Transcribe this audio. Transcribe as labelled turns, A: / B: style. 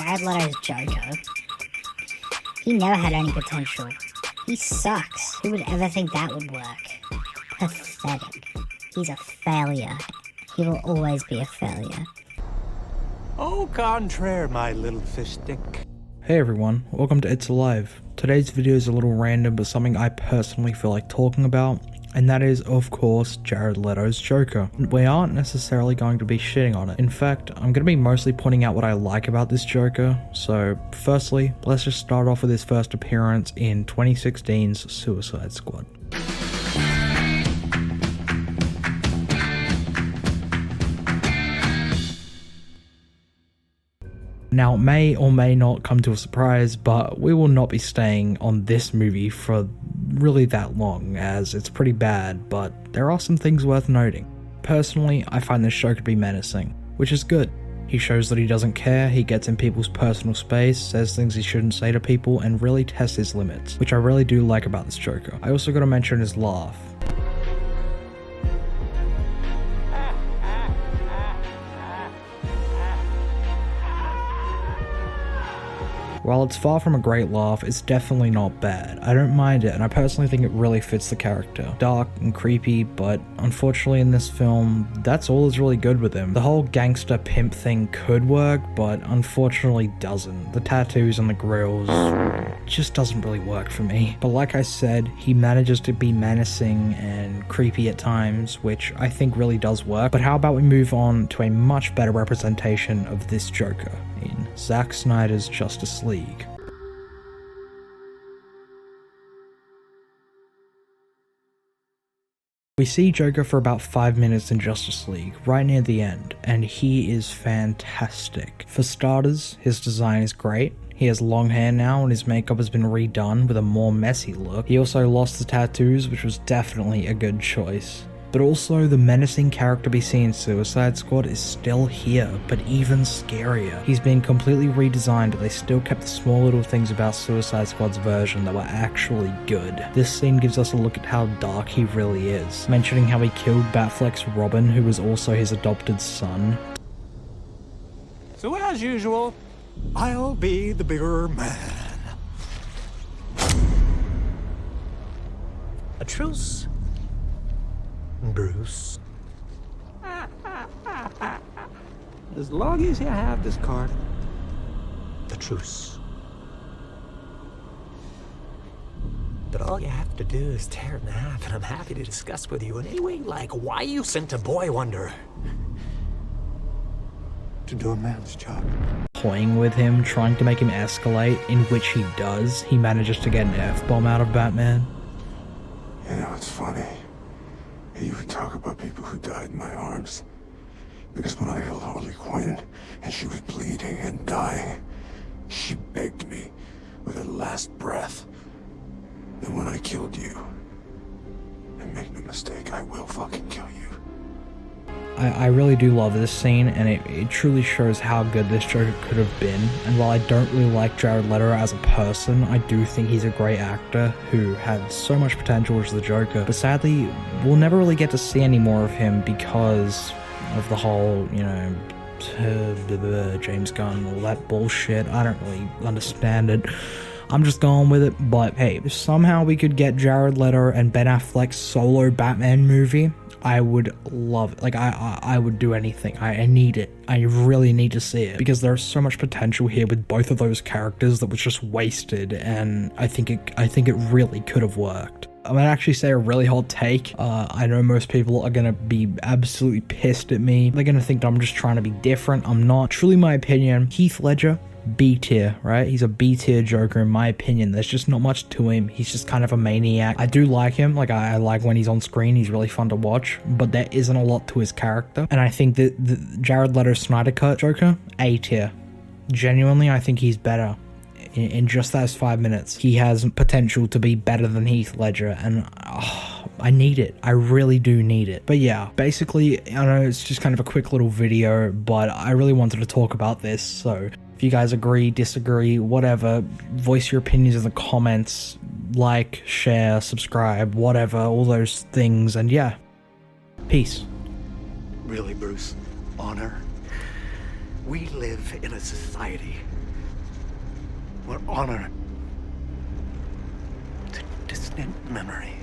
A: Jared Leto's Joker. He never had any potential. He sucks. Who would ever think that would work? Pathetic. He's a failure. He will always be a failure.
B: Au contraire, my little fish stick.
C: Hey everyone, welcome to It's Alive. Today's video is a little random, but something I personally feel like talking about, and that is, of course, Jared Leto's Joker. We aren't necessarily going to be shitting on it. In fact, I'm going to be mostly pointing out what I like about this Joker. So, firstly, let's just start off with his first appearance in 2016's Suicide Squad. Now, it may or may not come to a surprise, but we will not be staying on this movie for really that long, as it's pretty bad, but there are some things worth noting. Personally, I find this Joker to be menacing, which is good. He shows that he doesn't care, he gets in people's personal space, says things he shouldn't say to people, and really tests his limits, which I really do like about this Joker. I also gotta mention his laugh. While it's far from a great laugh, it's definitely not bad. I don't mind it, and I personally think it really fits the character. Dark and creepy, but unfortunately in this film, that's all that's really good with him. The whole gangster pimp thing could work, but unfortunately doesn't. The tattoos and the grills just doesn't really work for me. But like I said, he manages to be menacing and creepy at times, which I think really does work. But how about we move on to a much better representation of this Joker in Zack Snyder's Justice League. We see Joker for about 5 minutes in Justice League, right near the end, and he is fantastic. For starters, his design is great. He has long hair now and his makeup has been redone with a more messy look. He also lost the tattoos, which was definitely a good choice. But also, the menacing character we see in Suicide Squad is still here, but even scarier. He's been completely redesigned, but they still kept the small little things about Suicide Squad's version that were actually good. This scene gives us a look at how dark he really is, mentioning how he killed Batfleck's Robin, who was also his adopted son.
B: So as usual, I'll be the bigger man. A truce, Bruce. As long as you have this card, the truce. But all you have to do is tear it in half, and I'm happy to discuss with you in any way like why you sent a boy wonder to do a man's job.
C: Toying with him, trying to make him escalate, in which he does. He manages to get an F-bomb out of Batman.
D: You know, it's funny. You would talk about people who died in my arms. Because when I held Harley Quinn, and she was bleeding and dying, she begged me with her last breath. And when I killed you, and make no mistake, I will fucking kill you.
C: I really do love this scene, and it truly shows how good this Joker could have been. And while I don't really like Jared Leto as a person, I do think he's a great actor who had so much potential as the Joker. But sadly, we'll never really get to see any more of him because of the whole, you know, James Gunn, all that bullshit. I don't really understand it. I'm just going with it. But hey, if somehow we could get Jared Leto and Ben Affleck's solo Batman movie, I would love it. Like, I would do anything. I need it. I really need to see it because there's so much potential here with both of those characters that was just wasted, and I think it really could have worked. I'm gonna actually say a really hot take. I know most people are gonna be absolutely pissed at me. They're gonna think that I'm just trying to be different. I'm not. Truly, my opinion, Heath Ledger, B tier, right? He's a B tier Joker in my opinion. There's just not much to him. He's just kind of a maniac. I do like him. Like, I like when he's on screen. He's really fun to watch, but there isn't a lot to his character. And I think that the Jared Leto Snyder Cut Joker, A tier. Genuinely, I think he's better. In just those 5 minutes, he has potential to be better than Heath Ledger, and I need it. I really do need it. But yeah, basically, I know it's just kind of a quick little video, but I really wanted to talk about this, so if you guys agree, disagree, whatever, voice your opinions in the comments, like, share, subscribe, whatever, all those things, and yeah, peace.
B: Really, Bruce? Honor? We live in a society
E: will honor the distant memory